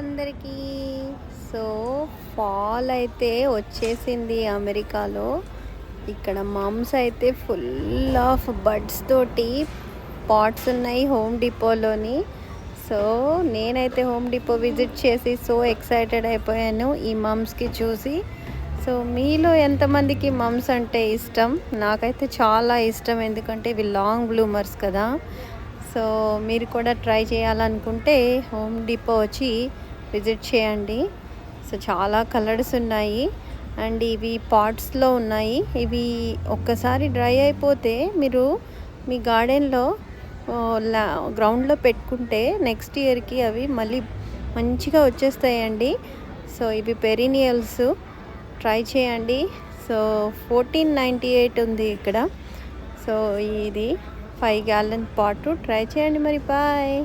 అందరికీ. So fall అయితే వచ్చేసింది అమెరికాలో. ఇక్కడ మమ్స్ అయితే ఫుల్ ఆఫ్ బడ్స్ తోటి పాట్స్ ఉన్నాయి హోమ్ డిపోలోని. సో నేనైతే హోమ్ డిపో విజిట్ చేసి సో ఎక్సైటెడ్ అయిపోయాను ఈ మమ్స్కి చూసి. సో మీలో ఎంతమందికి మమ్స్ అంటే ఇష్టం? నాకైతే చాలా ఇష్టం, ఎందుకంటే ఇవి లాంగ్ బ్లూమర్స్ కదా. సో మీరు కూడా ట్రై చేయాలనుకుంటే హోమ్ డిపో వచ్చి విజిట్ చేయండి. సో చాలా కలర్స్ ఉన్నాయి అండ్ ఇవి పాట్స్లో ఉన్నాయి. ఇవి ఒక్కసారి డ్రై అయిపోతే మీరు మీ గార్డెన్లో గ్రౌండ్లో పెట్టుకుంటే నెక్స్ట్ ఇయర్కి అవి మళ్ళీ మంచిగా వచ్చేస్తాయండి. సో ఇవి పెరీనియల్స్, ట్రై చేయండి. సో 1498 ఉంది ఇక్కడ. సో ఇది 5 gallon పాటు ట్రై చేయండి. మరి బాయ్.